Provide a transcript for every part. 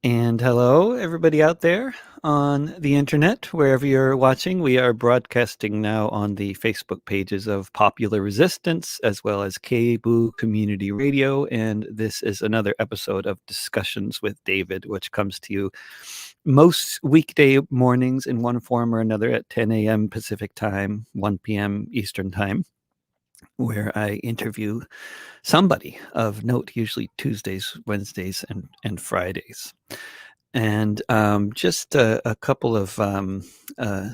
And hello, everybody out there on the internet, wherever you're watching. We are broadcasting now on the Facebook pages of Popular Resistance as well as KBOO Community Radio. And this is another episode of Discussions with David, which comes to you most weekday mornings in one form or another at 10 a.m. Pacific time, 1 p.m. Eastern time, where I interview somebody of note, usually Tuesdays, Wednesdays, and Fridays. And just a couple of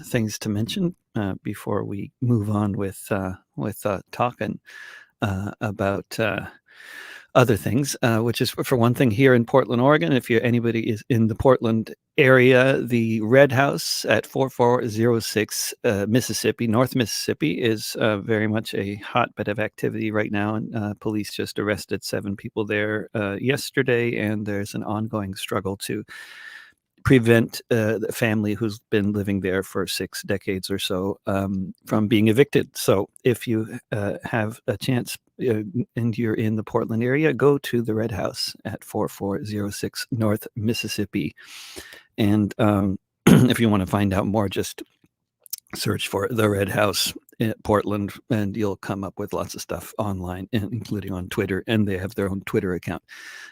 things to mention before we move on with talking about other things, which is for one thing here in Portland, Oregon. If anybody is in the Portland area, the Red House at 4406 Mississippi, North Mississippi, is very much a hotbed of activity right now. And police just arrested 7 people there yesterday, and there's an ongoing struggle to prevent the family who's been living there for 6 decades or so from being evicted. So if you have a chance and you're in the Portland area, go to the Red House at 4406 North Mississippi. And if you want to find out more, just search for the Red House in Portland, and you'll come up with lots of stuff online, including on Twitter. And they have their own Twitter account,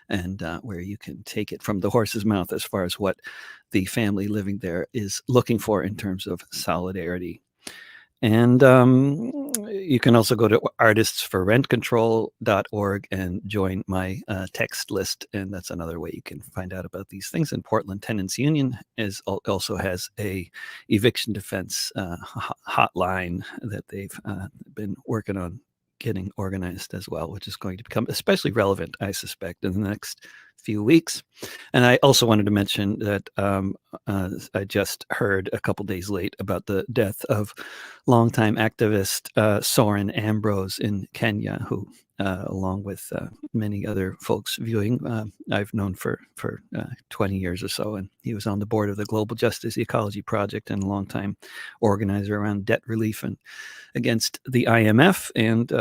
and where you can take it from the horse's mouth as far as what the family living there is looking for in terms of solidarity. And you can also go to artistsforrentcontrol.org and join my text list. And that's another way you can find out about these things. And Portland Tenants Union also has a eviction defense hotline that they've been working on getting organized as well, which is going to become especially relevant, I suspect, in the next few weeks. And I also wanted to mention that I just heard a couple days late about the death of longtime activist Soren Ambrose in Kenya, who, along with many other folks viewing, I've known for 20 years or so. And he was on the board of the Global Justice Ecology Project and a longtime organizer around debt relief and against the IMF, and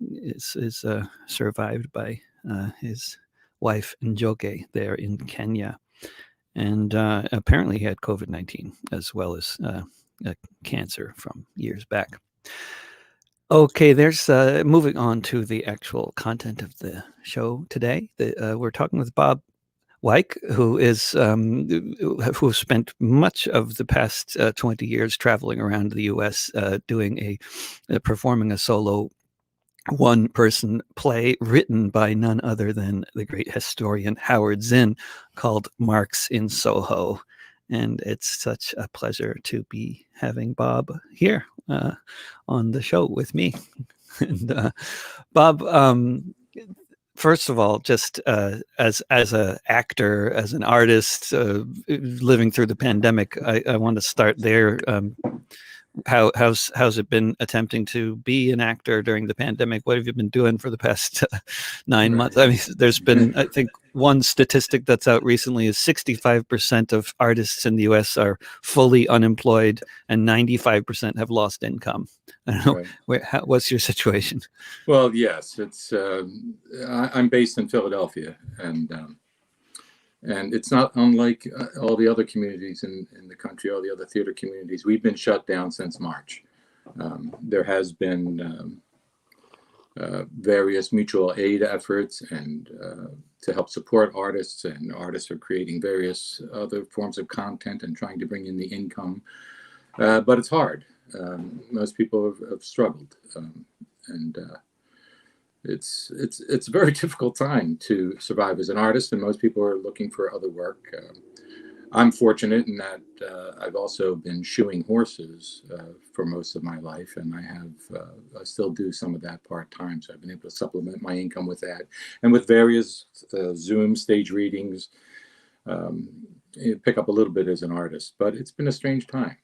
is survived by his wife Njoke there in Kenya. And apparently he had COVID-19 as well as cancer from years back. Okay, there's moving on to the actual content of the show today. We're talking with Bob Weick, who spent much of the past 20 years traveling around the U.S. Performing a solo one-person play written by none other than the great historian Howard Zinn, called Marx in Soho. And it's such a pleasure to be having Bob here on the show with me. And Bob, first of all, just as an actor, as an artist, living through the pandemic, I want to start there. How's it been attempting to be an actor during the pandemic? What have you been doing for the past 9 months? I mean, there's been, I think, one statistic that's out recently is 65% of artists in the U.S. are fully unemployed, and 95% have lost income. I don't know. Right. What's your situation? Well, yes, it's. I'm based in Philadelphia, and it's not unlike all the other communities in the country, all the other theater communities. We've been shut down since March. There has been various mutual aid efforts and to help support artists, and artists are creating various other forms of content and trying to bring in the income. But it's hard. Most people have struggled, and it's a very difficult time to survive as an artist, and most people are looking for other work. I'm fortunate in that I've also been shoeing horses for most of my life, and I still do some of that part-time, so I've been able to supplement my income with that, and with various Zoom stage readings, pick up a little bit as an artist. But it's been a strange time.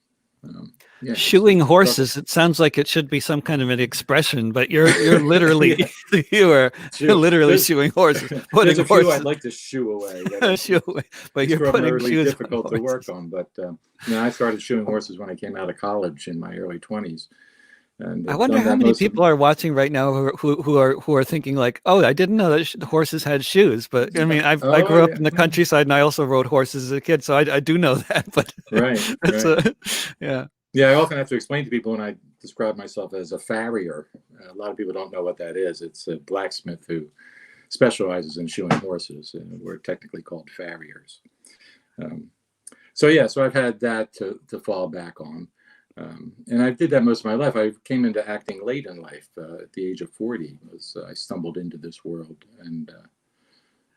Yeah, shoeing horses. It sounds like it should be some kind of an expression, but you're literally you're literally shoeing horses. There's a few I'd like to shoo away. Shoo away, but you're putting shoes difficult to work on. But I started shoeing horses when I came out of college in my early 20s, And I I've wonder done how that many most of. people are watching right now who are thinking like, "Oh, I didn't know that horses had shoes." But I mean, I Oh grew up yeah, in the yeah. countryside and I also rode horses as a kid, so I do know that. But Right, it's right. a yeah. Yeah, I often have to explain to people when I describe myself as a farrier. A lot of people don't know what that is. It's a blacksmith who specializes in shoeing horses, and we're technically called farriers. Um, so yeah, so I've had that to fall back on, and I did that most of my life. I came into acting late in life, at the age of 40. I stumbled into this world, and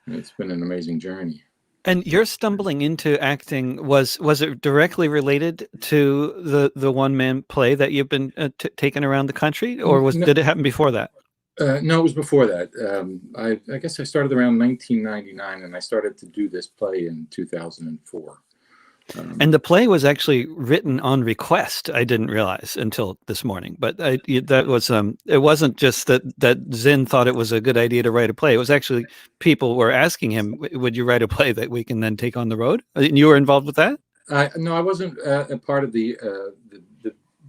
it's been an amazing journey. And your stumbling into acting was it directly related to the one man play that you've been taking around the country, or No, did it happen before that? no, it was before that. I guess I started around 1999, and I started to do this play in 2004. And the play was actually written on request. I didn't realize until this morning, but that was it wasn't just that Zinn thought it was a good idea to write a play. It was actually people were asking him, "Would you write a play that we can then take on the road?" And you were involved with that? No, I wasn't a part of the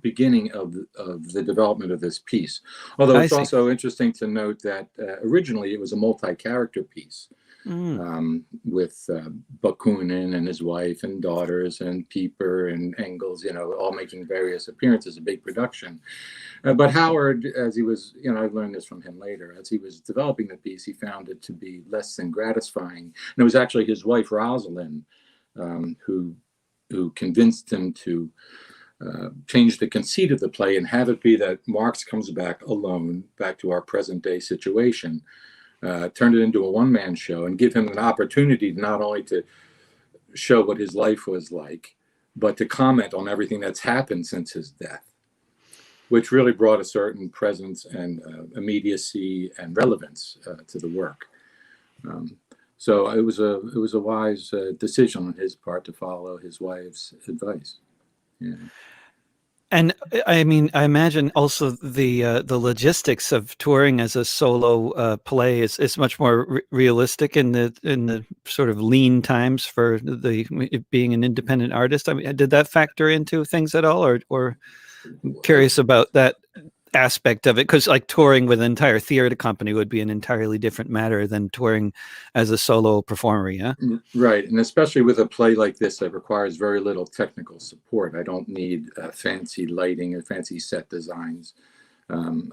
beginning of the development of this piece. Although I it's see. also interesting to note that originally it was a multi-character piece, Mm. with Bakunin and his wife and daughters and Pieper and Engels, all making various appearances, a big production. But Howard, as he was, I learned this from him later, as he was developing the piece, he found it to be less than gratifying. And it was actually his wife, Rosalind, who convinced him to change the conceit of the play and have it be that Marx comes back alone, back to our present day situation, turn it into a one-man show and give him an opportunity not only to show what his life was like, but to comment on everything that's happened since his death, which really brought a certain presence and immediacy and relevance to the work. So it was a wise decision on his part to follow his wife's advice. Yeah. And I mean, I imagine also the logistics of touring as a solo play is much more realistic in the sort of lean times for being an independent artist. I mean, did that factor into things at all, or I'm curious about that aspect of it? Because like touring with an entire theater company would be an entirely different matter than touring as a solo performer. Yeah. Right, and especially with a play like this that requires very little technical support. I don't need fancy lighting or fancy set designs.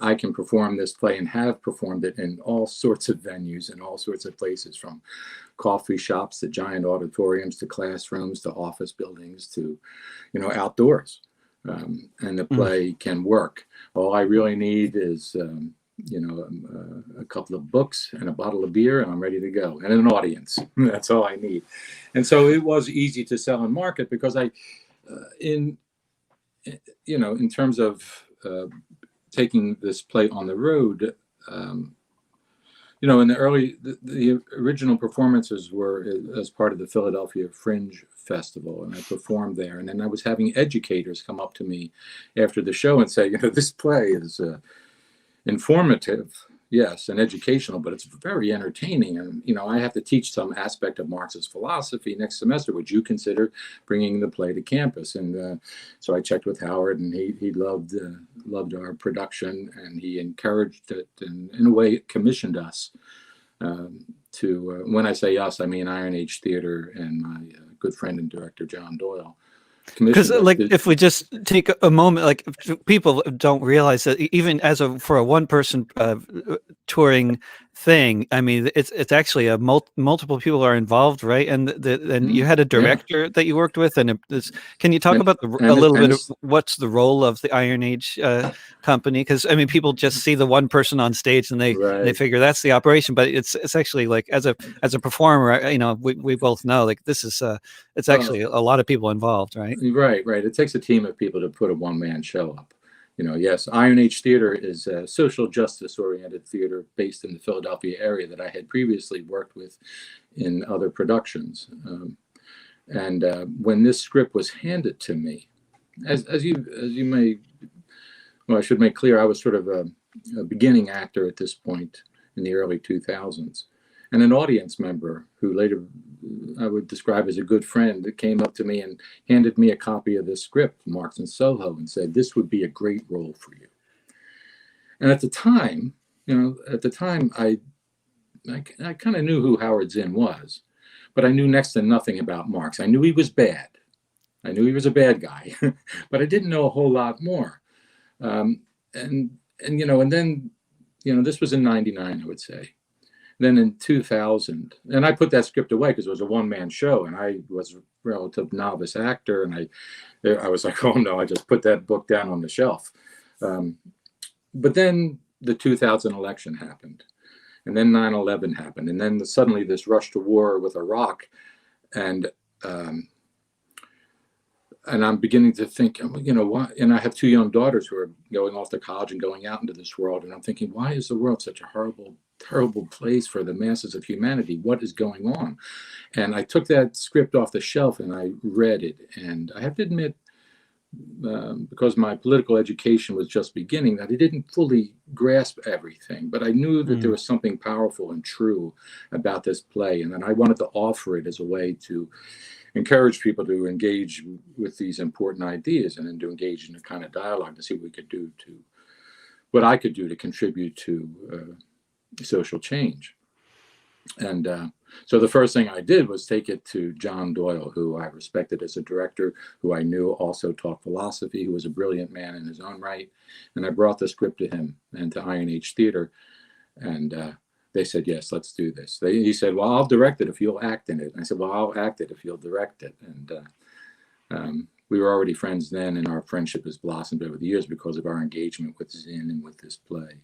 I can perform this play and have performed it in all sorts of venues and all sorts of places, from coffee shops to giant auditoriums to classrooms to office buildings to, outdoors. And the play can work. All I really need is a couple of books and a bottle of beer, and I'm ready to go, and an audience. That's all I need. And so it was easy to sell and market because in terms of taking this play on the road, in the original performances were as part of the Philadelphia Fringe Festival, and I performed there. And then I was having educators come up to me after the show and say, this play is informative, yes, and educational, but it's very entertaining. And, I have to teach some aspect of Marxist philosophy next semester. Would you consider bringing the play to campus? And so I checked with Howard, and he loved our production, and he encouraged it, and in a way commissioned us to, when I say us, I mean Iron Age Theater and my good friend and director, John Doyle. Because like if we just take a moment, like people don't realize that even for a one person touring thing, I mean it's actually a multiple people are involved, right? And you had a Yeah. director that you worked with, and can you talk And, about a and, little and bit of what's the role of the Iron Age company? Because I mean people just see the one person on stage and they right. figure that's the operation, but it's actually like as a performer, we both know like this is it's actually a lot of people involved, right? Right. It takes a team of people to put a one-man show up. Yes, Iron Age Theater is a social justice-oriented theater based in the Philadelphia area that I had previously worked with in other productions. And when this script was handed to me, as you may, well, I should make clear, I was sort of a beginning actor at this point in the early 2000s, and an audience member who later I would describe as a good friend that came up to me and handed me a copy of this script, Marx and Soho, and said, "This would be a great role for you." And at the time, I kind of knew who Howard Zinn was, but I knew next to nothing about Marx. I knew he was bad. I knew he was a bad guy, but I didn't know a whole lot more. Um, and then, this was in '99, I would say. Then in 2000, and I put that script away because it was a one-man show, and I was a relative novice actor, and I was like, oh no, I just put that book down on the shelf. But then the 2000 election happened, and then 9/11 happened, and then suddenly this rush to war with Iraq, and I'm beginning to think, why? And I have two young daughters who are going off to college and going out into this world, and I'm thinking, why is the world such a horrible, terrible place for the masses of humanity? What is going on? And I took that script off the shelf and I read it, and I have to admit, because my political education was just beginning, that I didn't fully grasp everything, but I knew that there was something powerful and true about this play, and then I wanted to offer it as a way to encourage people to engage with these important ideas, and then to engage in a kind of dialogue to see what I could do to contribute to social change. And so the first thing I did was take it to John Doyle, who I respected as a director, who I knew also taught philosophy, who was a brilliant man in his own right. And I brought the script to him and to Iron Age Theater. And they said, yes, let's do this. He said, well, I'll direct it if you'll act in it. And I said, well, I'll act it if you'll direct it. And we were already friends then, and our friendship has blossomed over the years because of our engagement with Zinn and with this play.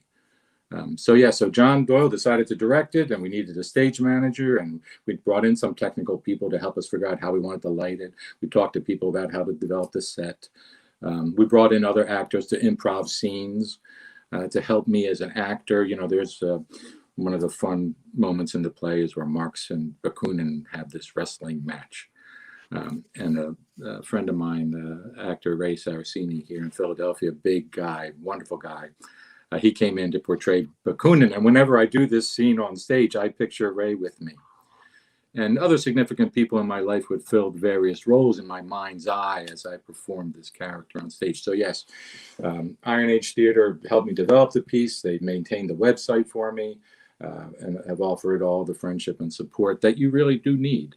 So John Doyle decided to direct it, and we needed a stage manager, and we brought in some technical people to help us figure out how we wanted to light it. We talked to people about how to develop the set. We brought in other actors to improv scenes to help me as an actor. There's one of the fun moments in the play is where Marx and Bakunin have this wrestling match. And a friend of mine, actor Ray Saraceni here in Philadelphia, big guy, wonderful guy, he came in to portray Bakunin. And whenever I do this scene on stage, I picture Ray with me. And other significant people in my life would fill various roles in my mind's eye as I performed this character on stage. So yes, Iron Age Theater helped me develop the piece. They maintained the website for me and have offered all the friendship and support that you really do need.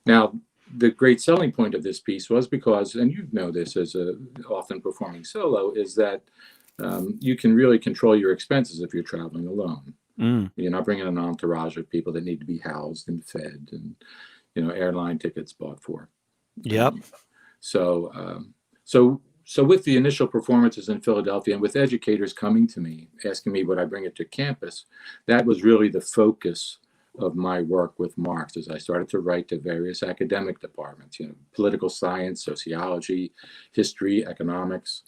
Now, the great selling point of this piece was because, and you know this as often performing solo, is that you can really control your expenses if you're traveling alone. You're not bringing an entourage of people that need to be housed and fed, and airline tickets bought for. Yep. So with the initial performances in Philadelphia, and with educators coming to me asking me would I bring it to campus, that was really the focus of my work with Marx as I started to write to various academic departments, political science, sociology, history, economics.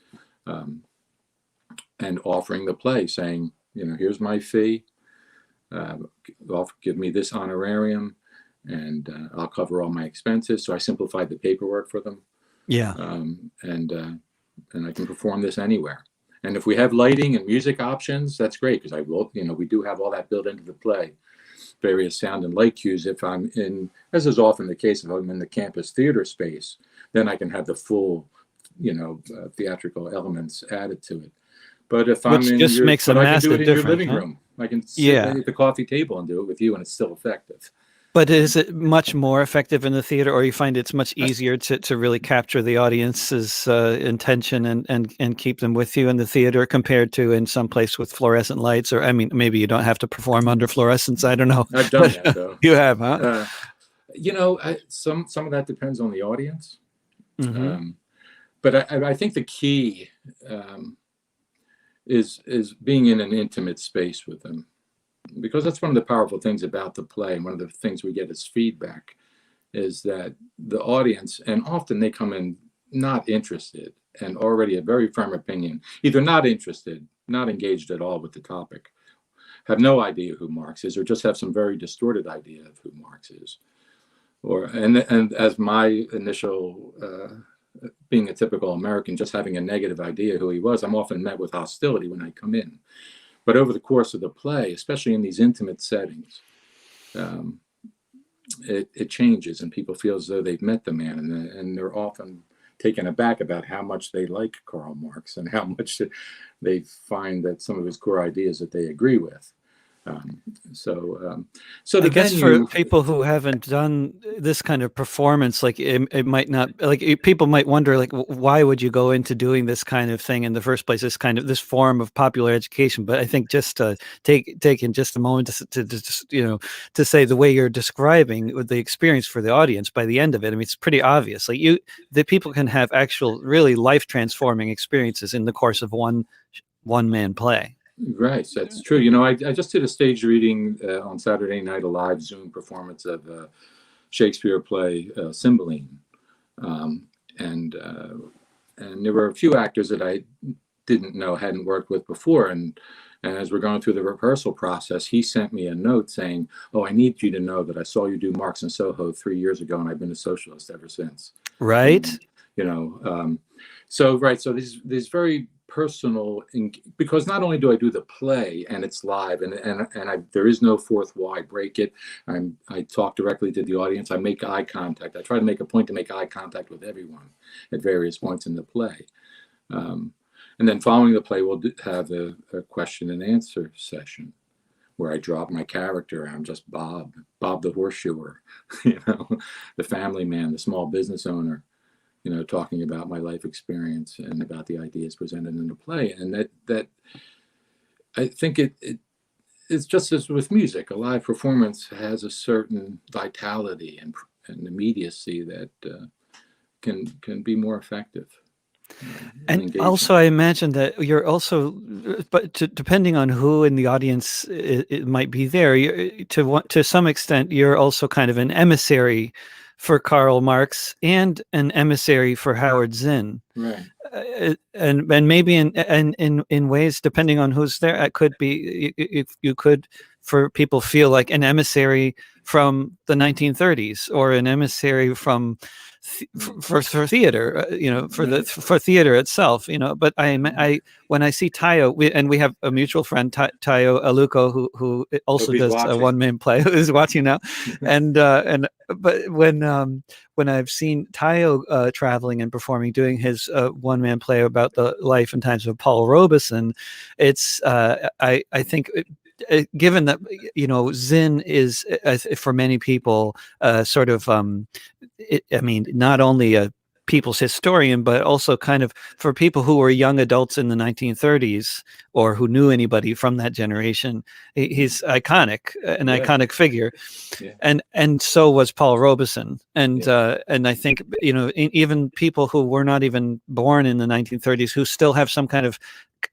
And offering the play, saying, here's my fee, give me this honorarium, and I'll cover all my expenses. So I simplified the paperwork for them. Yeah. And I can perform this anywhere. And if we have lighting and music options, that's great, because we do have all that built into the play. Various sound and light cues. If I'm in, as is often the case, if I'm in the campus theater space, then I can have the full, theatrical elements added to it. But if I'm in just makes a massive difference. I can do it in your living huh? room. I can sit at the coffee table and do it with you, and it's still effective. But is it much more effective in the theater, or you find it's much easier to really capture the audience's intention and keep them with you in the theater compared to in some place with fluorescent lights? Or, I mean, maybe you don't have to perform under fluorescence. I don't know. I've done that, though. You have, huh? Some of that depends on the audience. Mm-hmm. But I think the key is being in an intimate space with them, because that's one of the powerful things about the play, and one of the things we get as feedback is that the audience, and often they come in not interested and already a very firm opinion, either not interested, not engaged at all with the topic, have no idea who Marx is, or just have some very distorted idea of who Marx is. And as my initial being a typical American, just having a negative idea who he was, I'm often met with hostility when I come in. But over the course of the play, especially in these intimate settings, it changes, and people feel as though they've met the man, and they're often taken aback about how much they like Karl Marx and how much they find that some of his core ideas that they agree with. So the I guess venue, for people who haven't done this kind of performance, like it might not, like people might wonder, like, why would you go into doing this kind of thing in the first place? This form of popular education. But I think just to take in just a moment to just, to say the way you're describing the experience for the audience by the end of it. I mean, it's pretty obvious. Like the people can have actual, really life transforming experiences in the course of one man play. Right, that's true. I just did a stage reading on Saturday night, a live Zoom performance of a Shakespeare play, Cymbeline, and there were a few actors that I didn't know, hadn't worked with before, and as we're going through the rehearsal process, he sent me a note saying, "Oh, I need you to know that I saw you do Marx and Soho 3 years ago, and I've been a socialist ever since." Right. So these very personal, because not only do I do the play and it's live and there is no fourth wall. I break it. I talk directly to the audience. I make eye contact. I try to make a point to make eye contact with everyone at various points in the play. And then following the play, we'll have a question and answer session where I drop my character. I'm just Bob the horseshoer, the family man, the small business owner, talking about my life experience and about the ideas presented in the play. And that I think it's just as with music. A live performance has a certain vitality and immediacy that can be more effective. And also, I imagine that you're also, but depending on who in the audience it might be there, to some extent, you're also kind of an emissary for Karl Marx and an emissary for Howard Zinn, right? And maybe in ways, depending on who's there, it could be you could, for people, feel like an emissary from the 1930s or an emissary from for theater, for theater itself, But when I see Tayo, and we have a mutual friend, Tayo Aluko, who also does a one-man play, who is watching now, but when I've seen Tayo traveling and performing, doing his one-man play about the life and times of Paul Robeson, it's I think. Given that Zinn is, for many people, sort of, not only a people's historian, but also kind of for people who were young adults in the 1930s or who knew anybody from that generation, he's iconic, an iconic figure, and so was Paul Robeson, and I think even people who were not even born in the 1930s who still have some kind of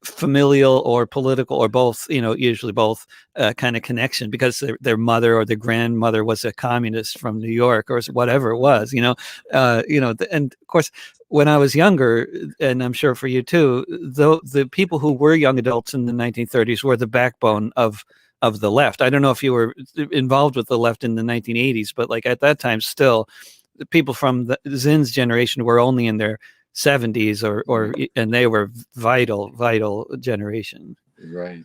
familial or political or both, usually both, kind of connection because their mother or their grandmother was a communist from New York or whatever it was, and of course, when I was younger, and I'm sure for you too, the people who were young adults in the 1930s were the backbone of the left. I don't know if you were involved with the left in the 1980s, but like at that time, still, the people from the Zinn's generation were only in their 70s and they were vital generation. Right.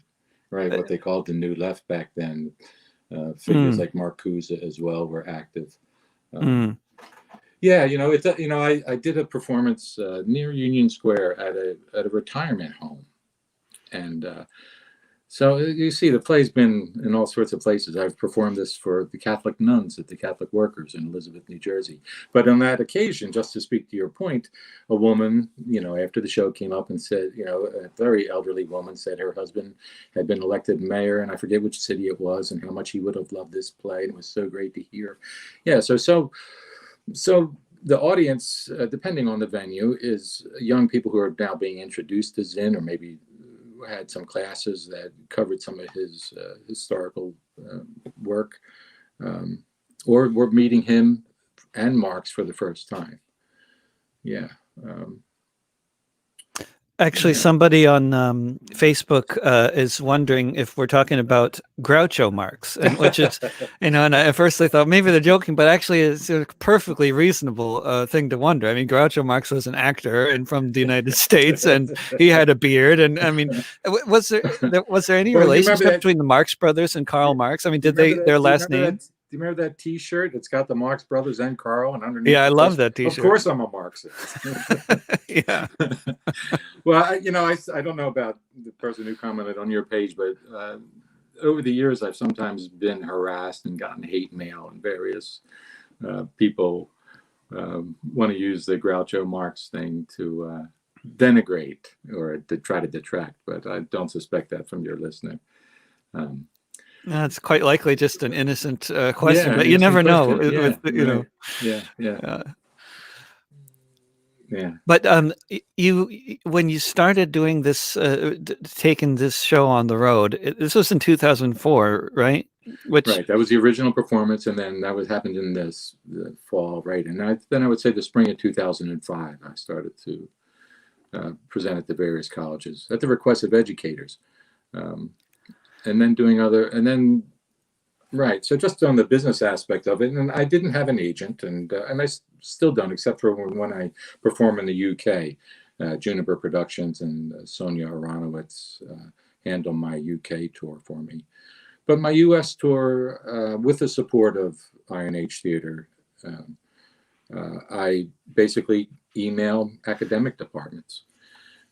What they called the new left back then. Figures like Marcuse as well were active. Yeah, I did a performance near Union Square at a retirement home, and so you see, the play's been in all sorts of places. I've performed this for the Catholic nuns at the Catholic Workers in Elizabeth, New Jersey. But on that occasion, just to speak to your point, a woman, after the show came up and said, a very elderly woman said her husband had been elected mayor, and I forget which city it was, and how much he would have loved this play. And it was so great to hear. Yeah, so the audience, depending on the venue, is young people who are now being introduced to Zinn, or maybe had some classes that covered some of his historical work, or we're meeting him and Marx for the first time. Yeah. Actually, somebody on Facebook is wondering if we're talking about Groucho Marx, and which is, and at first I thought maybe they're joking, but actually it's a perfectly reasonable thing to wonder. I mean, Groucho Marx was an actor and from the United States, and he had a beard, and I mean, was there any relationship between the Marx brothers and Karl Marx? I mean, did their last name? Do you remember that T-shirt? It's got the Marx Brothers and Karl, and underneath. Yeah, I it love says, that T-shirt. Of course, I'm a Marxist. Yeah. Well, I don't know about the person who commented on your page, but over the years, I've sometimes been harassed and gotten hate mail, and various people want to use the Groucho Marx thing to denigrate or to try to detract, but I don't suspect that from your listener. It's quite likely just an innocent question, but you innocent never know. question. Yeah, You know. Yeah. Yeah. But when you started doing this, taking this show on the road, this was in 2004, right? Right. That was the original performance, and then that happened in the fall, right? And then I would say the spring of 2005, I started to present at the various colleges at the request of educators, and then right. So just on the business aspect of it, and I didn't have an agent, and I still don't, except for when I perform in the UK. Juniper Productions and Sonia Aronowitz handle my UK tour for me. But my US tour, with the support of Iron Age Theater, I basically email academic departments.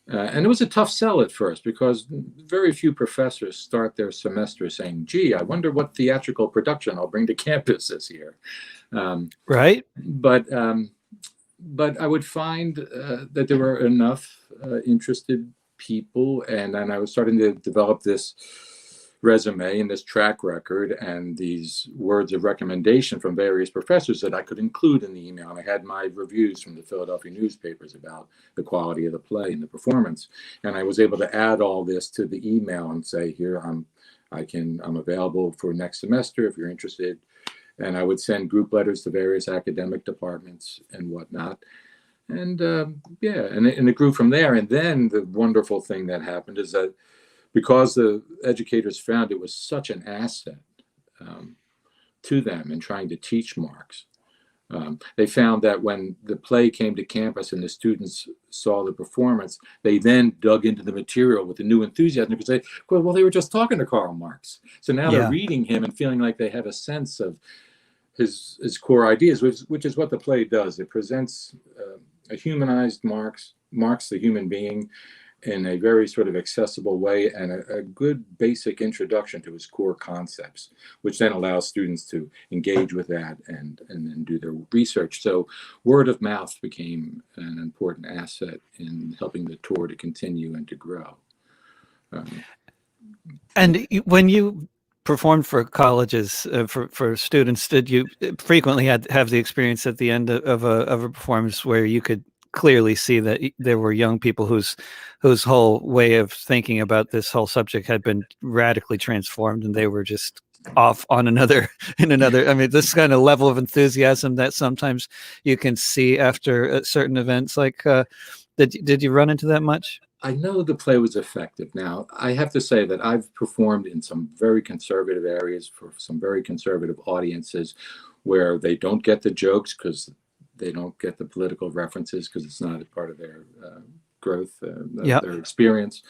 And it was a tough sell at first, because very few professors start their semester saying, gee, I wonder what theatrical production I'll bring to campus this year. Right. But I would find that there were enough interested people, and then I was starting to develop this resume and this track record and these words of recommendation from various professors that I could include in the email. And I had my reviews from the Philadelphia newspapers about the quality of the play and the performance. And I was able to add all this to the email and say, here, I'm available for next semester if you're interested. And I would send group letters to various academic departments and whatnot. And and it grew from there. And then the wonderful thing that happened is that because the educators found it was such an asset to them in trying to teach Marx, they found that when the play came to campus and the students saw the performance, they then dug into the material with a new enthusiasm, because they were just talking to Karl Marx. So now they're reading him and feeling like they have a sense of his core ideas, which is what the play does. It presents a humanized Marx, the human being, in a very sort of accessible way, and a good basic introduction to his core concepts, which then allows students to engage with that and then do their research. So word of mouth became an important asset in helping the tour to continue and to grow. And when you performed for colleges, for students, did you frequently have the experience at the end of a performance where you could clearly see that there were young people whose whole way of thinking about this whole subject had been radically transformed, and they were just off on another? I mean, this kind of level of enthusiasm that sometimes you can see after certain events. Like, did you run into that much? I know the play was effective. Now, I have to say that I've performed in some very conservative areas for some very conservative audiences where they don't get the jokes because they don't get the political references because it's not a part of their growth, their experience.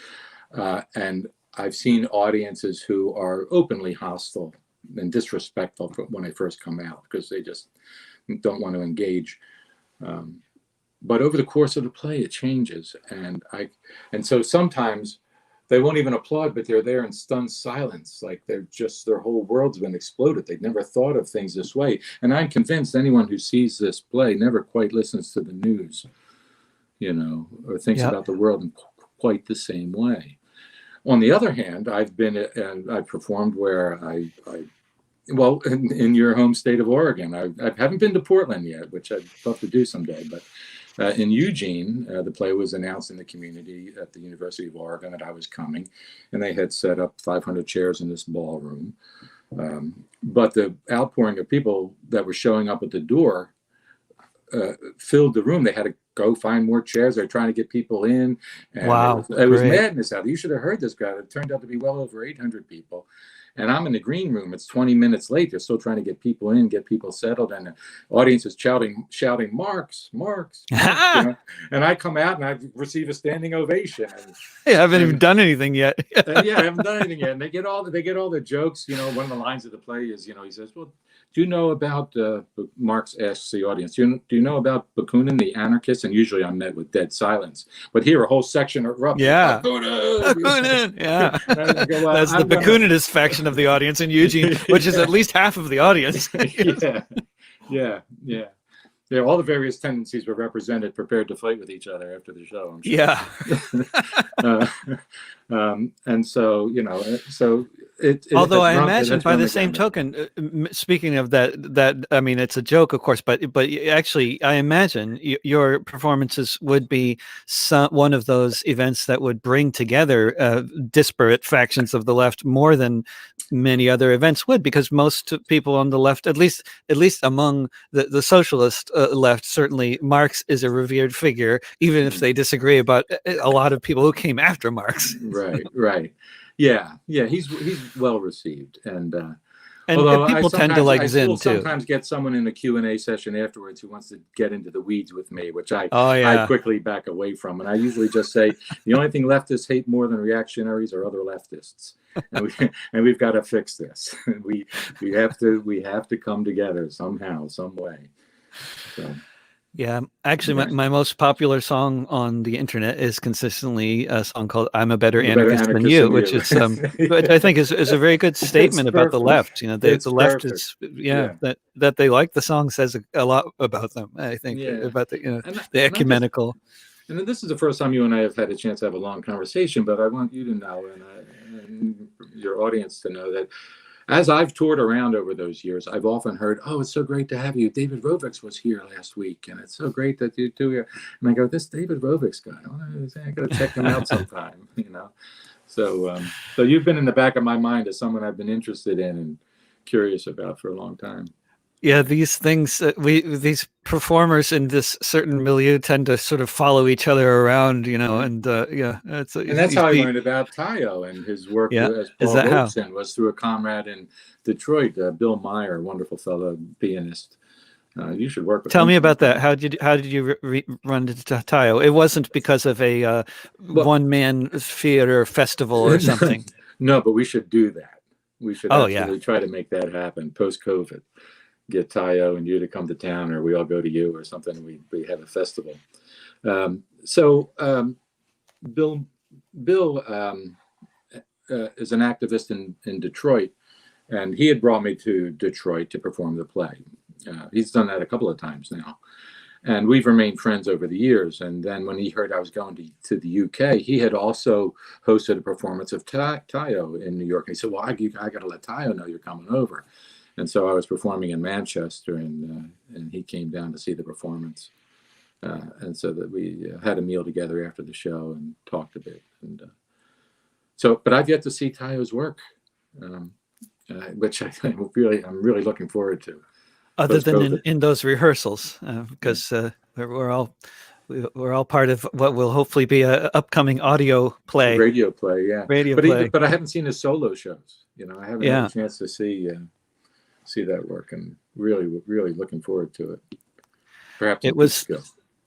And I've seen audiences who are openly hostile and disrespectful when I first come out because they just don't want to engage. But over the course of the play, it changes. And so sometimes they won't even applaud, but they're there in stunned silence. Like their whole world's been exploded. They've never thought of things this way. And I'm convinced anyone who sees this play never quite listens to the news, or thinks about the world in quite the same way. On the other hand, I've performed where in your home state of Oregon. I haven't been to Portland yet, which I'd love to do someday, but in Eugene, the play was announced in the community at the University of Oregon that I was coming, and they had set up 500 chairs in this ballroom. But the outpouring of people that were showing up at the door filled the room. They had to go find more chairs. They're trying to get people in. And wow. It was madness out there. You should have heard this crowd. It turned out to be well over 800 people. And I'm in the green room. It's 20 minutes late. They're still trying to get people in, get people settled, and the audience is shouting, Marx, Marx, Marx, you know. And I come out and I receive a standing ovation. And, I haven't even done anything yet. yeah, I haven't done anything yet. And they get all the jokes. You know, one of the lines of the play is, you know, he says, "Well, do you know about?" Marx asks the audience, "Do you know about Bakunin, the anarchist?" And usually I'm met with dead silence. But here, a whole section erupted. Yeah. Bakunin! Yeah. Go, well, that's the Bakuninist faction of the audience in Eugene, which is at least half of the audience. Yeah. All the various tendencies were represented, prepared to fight with each other after the show, I'm sure. Yeah. And so, you know, although I imagine by the same token, speaking of that I mean, it's a joke, of course, but actually, I imagine your performances would be one of those events that would bring together disparate factions of the left more than many other events would, because most people on the left, at least among the socialist left, certainly Marx is a revered figure, even if they disagree about a lot of people who came after Marx. Right. Yeah, he's well received, and people tend to like Zinn too. Sometimes get someone in a Q&A session afterwards who wants to get into the weeds with me, which I quickly back away from, and I usually just say the only thing leftists hate more than reactionaries are other leftists, and we've got to fix this. we have to come together somehow, some way. So. Yeah, actually, my most popular song on the internet is consistently a song called "I'm a Better Anarchist Than You," which is, which I think is a very good statement about the left. You know, the left is, that they like the song says a lot about them. I think about the ecumenical. And this is the first time you and I have had a chance to have a long conversation, but I want you to know, and your audience to know, that as I've toured around over those years, I've often heard, "Oh, it's so great to have you. David Rovix was here last week, and it's so great that you two here." And I go, "This David Rovix guy, I got to check him out sometime," you know. So you've been in the back of my mind as someone I've been interested in and curious about for a long time. Yeah, these things, these performers in this certain milieu tend to sort of follow each other around, you know, and that's how I learned about Tayo and his work as Paul Robeson was through a comrade in Detroit, Bill Meyer, wonderful fellow pianist. You should work with him. Tell me about that. How did you run into Tayo? It wasn't because of a one-man theater festival or something. No, but we should do that. We should absolutely try to make that happen post-COVID. Get Tayo and you to come to town, or we all go to you or something. We have a festival. Bill is an activist in Detroit, and he had brought me to Detroit to perform the play. He's done that a couple of times now, and we've remained friends over the years. And then when he heard I was going to the UK, he had also hosted a performance of Tayo in New York. And he said, "Well, I got to let Tayo know you're coming over." And so I was performing in Manchester, and he came down to see the performance, and so that we had a meal together after the show and talked a bit. And but I've yet to see Tayo's work, which I'm really looking forward to. Other than in those rehearsals, because we're all part of what will hopefully be an upcoming audio play, radio play, but I haven't seen his solo shows. You know, I haven't had a chance to see that work, and really looking forward to it. Perhaps it was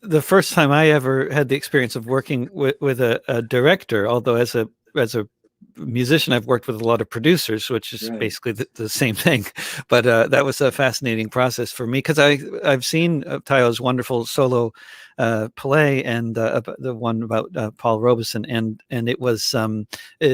the first time I ever had the experience of working with a director, although as a musician I've worked with a lot of producers, which is basically the same thing, but that was a fascinating process for me, because I've seen Tayo's wonderful solo play, and the one about Paul Robeson, and it was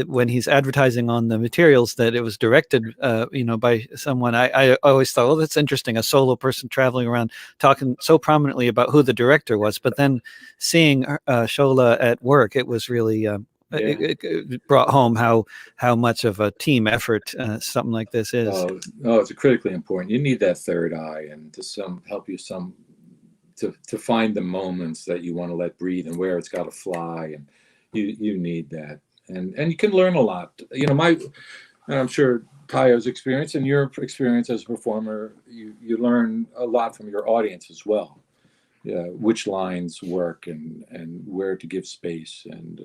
when he's advertising on the materials that it was directed by someone. I always thought, well, that's interesting, a solo person traveling around talking so prominently about who the director was, but then seeing Shola at work, it was really it brought home how much of a team effort something like this is. It's critically important. You need that third eye, and to help you to find the moments that you want to let breathe and where it's got to fly, and you need that, and you can learn a lot. You know, I'm sure Tayo's experience and your experience as a performer, you learn a lot from your audience as well. Which lines work and where to give space, and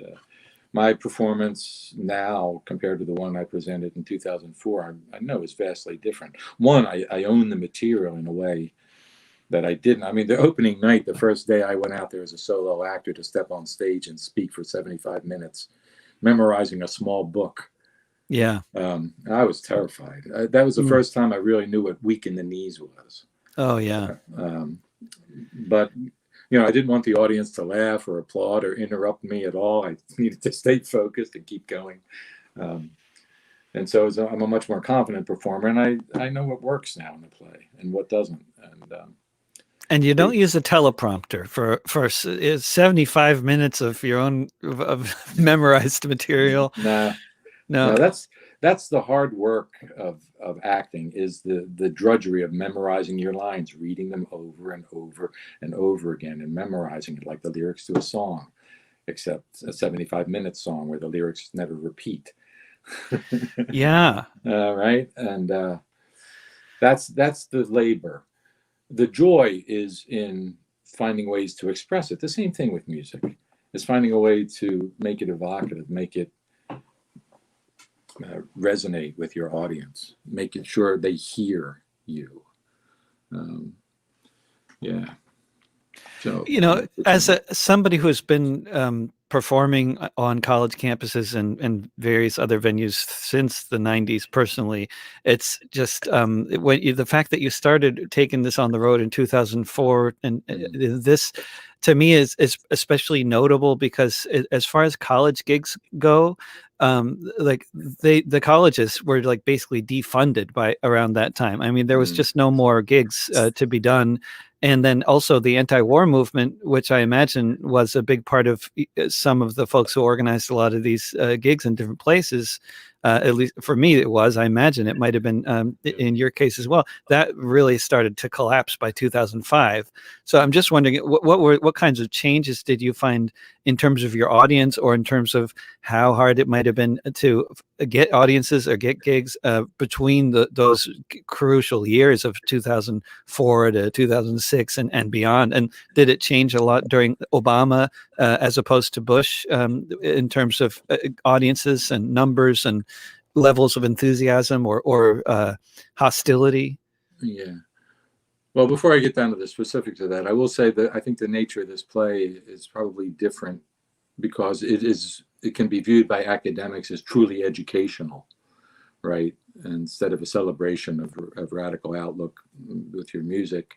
my performance now compared to the one I presented in 2004, I know is vastly different. One, I own the material in a way that I didn't. I mean, the opening night, the first day I went out there as a solo actor to step on stage and speak for 75 minutes, memorizing a small book. Yeah. I was terrified. That was the first time I really knew what weak in the knees was. Oh, yeah. But I didn't want the audience to laugh or applaud or interrupt me at all. I needed to stay focused and keep going. And so I'm a much more confident performer, and I know what works now in the play and what doesn't. And you don't use a teleprompter for 75 minutes of your own of memorized material. No. That's the hard work of acting, is the drudgery of memorizing your lines, reading them over and over and over again, and memorizing it like the lyrics to a song, except a 75-minute song where the lyrics never repeat. Yeah. Right. And that's the labor. The joy is in finding ways to express it. The same thing with music, is finding a way to make it evocative, make it resonate with your audience, making sure they hear you. Yeah. So, as somebody who's been performing on college campuses and various other venues since the 90s, personally, it's just the fact that you started taking this on the road in 2004, and this to me is especially notable because as far as college gigs go, like the colleges were like basically defunded by around that time. I mean, there was just no more gigs to be done. And then also the anti-war movement, which I imagine was a big part of some of the folks who organized a lot of these gigs in different places. At least for me, it was. I imagine it might have been in your case as well. That really started to collapse by 2005. So I'm just wondering, what kinds of changes did you find in terms of your audience, or in terms of how hard it might have been to get audiences or get gigs between those crucial years of 2004 to 2006 and beyond? And did it change a lot during Obama as opposed to Bush in terms of audiences and numbers and levels of enthusiasm or hostility? Yeah. Well, before I get down to the specifics of that, I will say that I think the nature of this play is probably different because it can be viewed by academics as truly educational, right? Instead of a celebration of radical outlook with your music.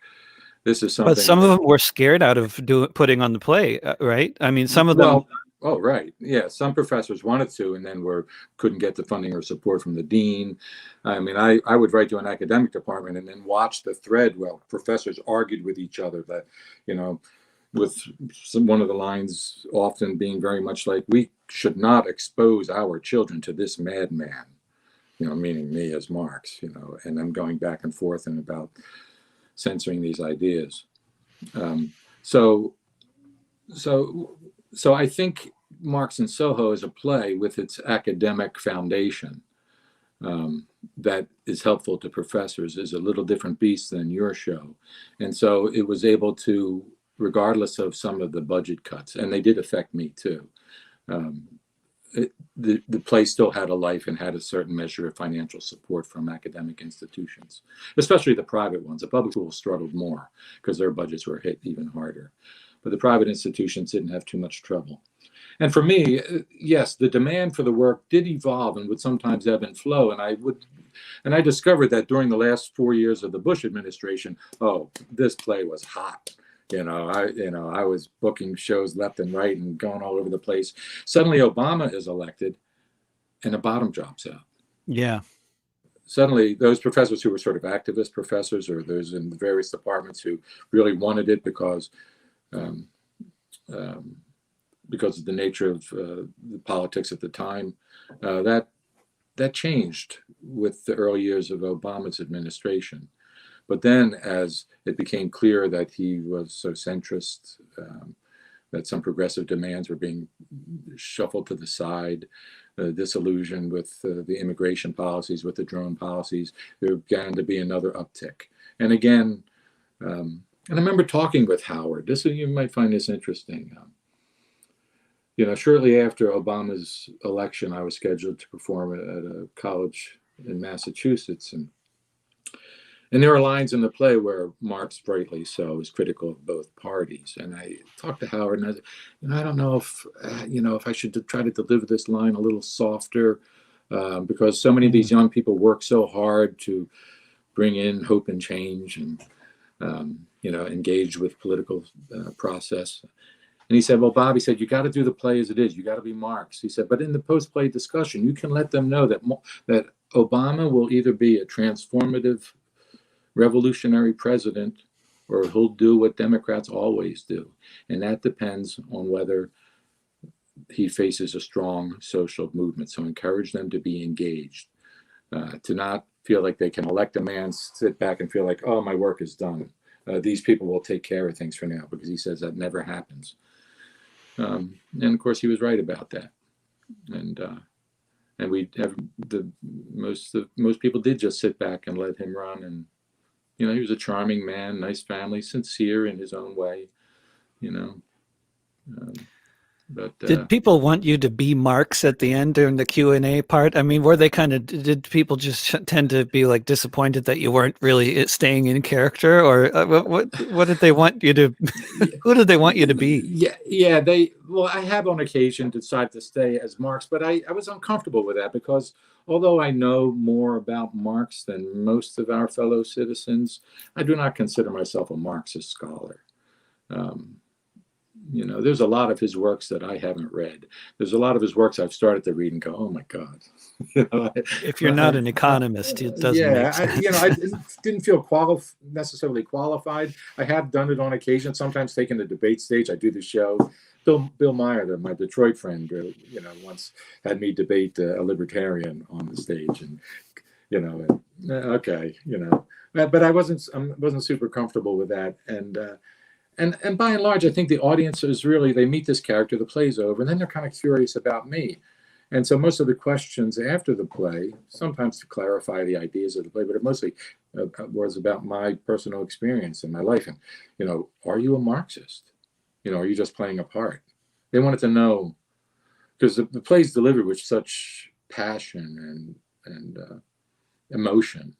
This is something. But some of them were scared out of putting on the play, right? I mean, some of them. Oh, right. Yeah. Some professors wanted to, and then couldn't get the funding or support from the dean. I mean, I would write to an academic department and then watch the thread where professors argued with each other that, with one of the lines often being very much like, we should not expose our children to this madman, meaning me as Marx, and I'm going back and forth and about censoring these ideas. So I think Marx and Soho is a play with its academic foundation that is helpful to professors, is a little different beast than your show. And so it was able to, regardless of some of the budget cuts, and they did affect me too, the play still had a life and had a certain measure of financial support from academic institutions, especially the private ones. The public schools struggled more because their budgets were hit even harder. But the private institutions didn't have too much trouble. And for me, yes, the demand for the work did evolve and would sometimes ebb and flow. And I discovered that during the last 4 years of the Bush administration, this play was hot. I was booking shows left and right and going all over the place. Suddenly Obama is elected and a bottom drops out. Yeah. Suddenly those professors who were sort of activist professors, or those in the various departments who really wanted it because of the nature of the politics at the time, that changed with the early years of Obama's administration. But then as it became clear that he was so centrist, that some progressive demands were being shuffled to the side, disillusioned with the immigration policies, with the drone policies, there began to be another uptick. And again, and I remember talking with Howard. You might find this interesting. shortly after Obama's election, I was scheduled to perform at a college in Massachusetts, and there are lines in the play where Marx, rightly so, is critical of both parties. And I talked to Howard, and I said, I don't know if I should try to deliver this line a little softer, because so many of these young people work so hard to bring in hope and change, and engage with political process. And he said, well, Bob, he said, you got to do the play as it is. You got to be Marx. He said, but in the post-play discussion, you can let them know that Obama will either be a transformative, revolutionary president, or he'll do what Democrats always do. And that depends on whether he faces a strong social movement. So encourage them to be engaged, to not feel like they can elect a man, sit back and feel like, oh, my work is done. These people will take care of things for now, because he says that never happens. And of course, he was right about that. And we have most people did just sit back and let him run. And he was a charming man, nice family, sincere in his own way. But did people want you to be Marx at the end during the Q&A part? I mean, did people just tend to be like disappointed that you weren't really staying in character, or what did they want you to? Who did they want you to be? Yeah. I have on occasion decided to stay as Marx, but I was uncomfortable with that, because although I know more about Marx than most of our fellow citizens, I do not consider myself a Marxist scholar. There's a lot of his works that I haven't read. There's a lot of his works I've started to read and go, oh my God. If you're not an economist, it doesn't make sense. I didn't feel necessarily qualified. I have done it on occasion, sometimes taken the debate stage. I do the show. Bill Meyer, my Detroit friend, once had me debate a libertarian on the stage, and but I wasn't super comfortable with that, and by and large, I think the audience is they meet this character, the play's over, and then they're kind of curious about me. And so most of the questions after the play, sometimes to clarify the ideas of the play, but it mostly was about my personal experience in my life. And, are you a Marxist? Are you just playing a part? They wanted to know, because the play's delivered with such passion and emotion.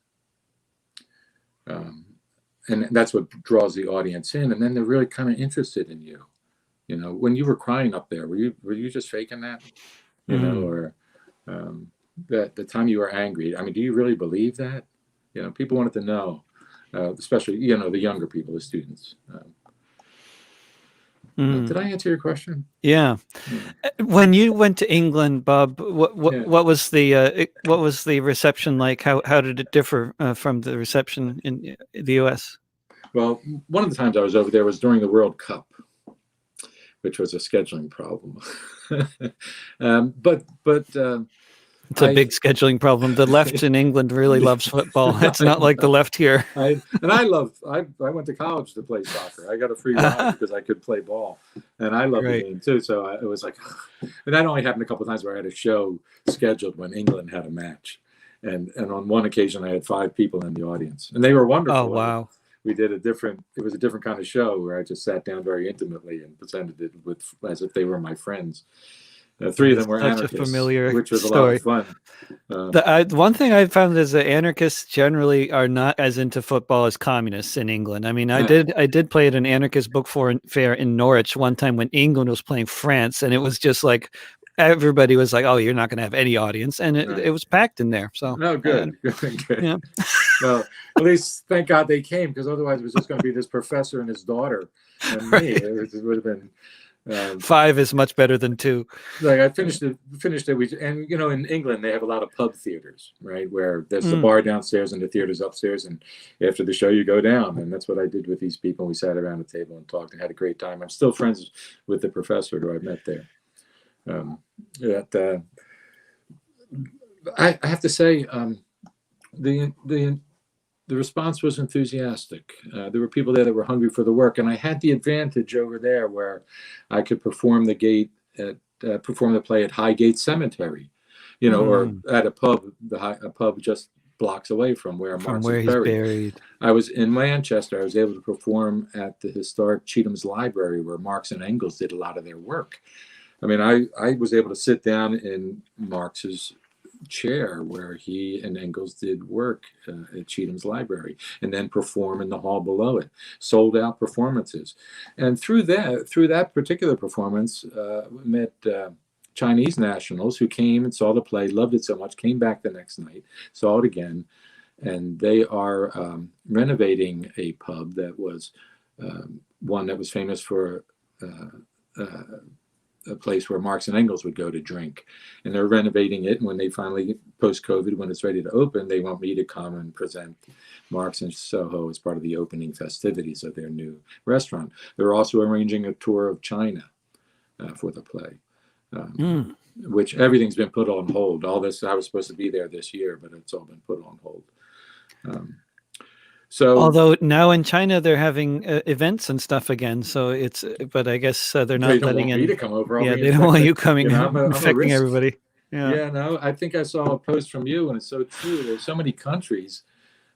And that's what draws the audience in. And then they're really kind of interested in you. When you were crying up there, were you just faking that? Or the time you were angry? I mean, do you really believe that? People wanted to know, especially, the younger people, the students. Did I answer your question? Yeah. When you went to England, Bob, what was the reception like? How did it differ from the reception in the U.S.? Well, one of the times I was over there was during the World Cup, which was a scheduling problem. But it's a big scheduling problem. The left in England really loves football. It's not like the left here. I went to college to play soccer. I got a free ride because I could play ball, and I love the game too. So it was like, and that only happened a couple of times where I had a show scheduled when England had a match, and on one occasion I had 5 people in the audience, and they were wonderful. Oh wow! We did it was a different kind of show where I just sat down very intimately and presented it as if they were my friends. 3 of them were anarchists, which was story. A lot of fun. One thing I found is that anarchists generally are not as into football as communists in England. I mean, I did play at an anarchist book fair in Norwich one time when England was playing France, and it was just like everybody was like, "Oh, you're not going to have any audience," and it was packed in there. So no, good. Yeah. Well, at least thank God they came, because otherwise it was just going to be this professor and his daughter and me. It would have been. 5 is much better than 2. Like I finished it. And in England they have a lot of pub theaters, right, where there's the bar downstairs and the theater's upstairs, and after the show you go down, and that's what I did with these people. We sat around the table and talked and had a great time. I'm still friends with the professor who I met there. I have to say, the response was enthusiastic. There were people there that were hungry for the work, and I had the advantage over there where I could perform the play at Highgate Cemetery, or at a pub, a pub just blocks away from where Marx is buried. I was in Manchester. I was able to perform at the historic Cheatham's Library, where Marx and Engels did a lot of their work. I mean, I was able to sit down in Marx's chair where he and Engels did work at Cheatham's Library, and then perform in the hall below it, sold out performances. And through that particular performance, met Chinese nationals who came and saw the play, loved it so much, came back the next night, saw it again, and they are renovating a pub that was one that was famous for a place where Marx and Engels would go to drink, and they're renovating it. And when they finally, post-COVID, when it's ready to open, they want me to come and present Marx in Soho as part of the opening festivities of their new restaurant. They're also arranging a tour of China for the play, which everything's been put on hold. All this, I was supposed to be there this year, but it's all been put on hold. So, although now in China they're having events and stuff again, so it's. But I guess they're not they don't letting want me to come over. Yeah, they don't want you coming, I'm a infecting risk. everybody. Yeah, no, I think I saw a post from you, and it's so true. There's so many countries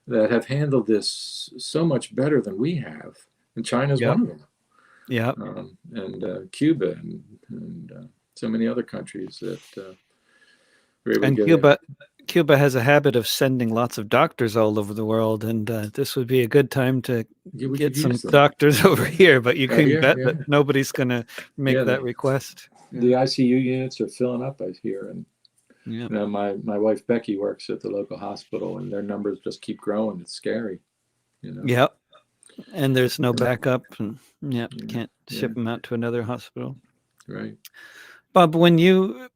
that have handled this so much better than we have, and China's one of them. Yeah, and Cuba and so many other countries that were able and to get Cuba has a habit of sending lots of doctors all over the world, and this would be a good time to get some doctors over here. But you can bet that nobody's going to make that request. The ICU units are filling up, I hear, and you know, my wife Becky works at the local hospital, and their numbers just keep growing. It's scary, you know. Yep, and there's no backup, and can't ship them out to another hospital. Right, Bob. When you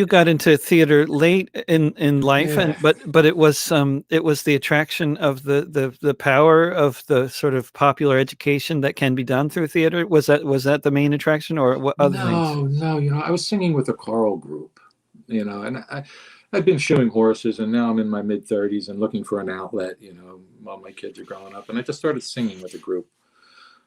got into theater late in life, but it was the attraction of the power of the sort of popular education that can be done through theater. Was that the main attraction, or what other things? No, you know, I was singing with the Karl group, you know, and I'd been shoeing horses, and now I'm in my mid-30s and looking for an outlet, you know, while my kids are growing up, and I just started singing with the group.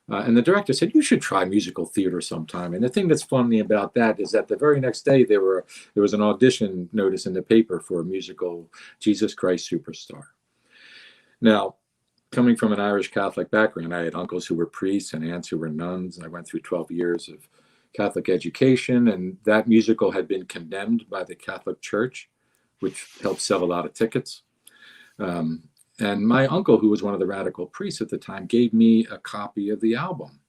And the director said, you should try musical theater sometime. And the thing that's funny about that is that the very next day there was an audition notice in the paper for a musical, Jesus Christ Superstar. Now, coming from an Irish Catholic background, I had uncles who were priests and aunts who were nuns. And I went through 12 years of Catholic education. And that musical had been condemned by the Catholic Church, which helped sell a lot of tickets. And my uncle, who was one of the radical priests at the time, gave me a copy of the album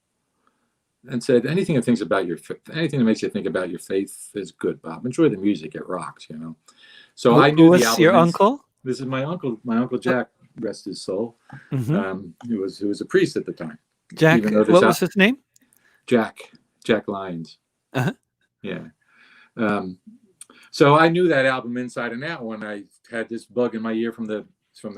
and said, anything that makes you think about your faith is good, Bob. Enjoy the music. It rocks, you know. So I knew the album. Your uncle? This is my uncle Jack, rest his soul, who was a priest at the time. Jack, what was his name? Jack Lyons. Yeah. So I knew that album inside and out when I had this bug in my ear from the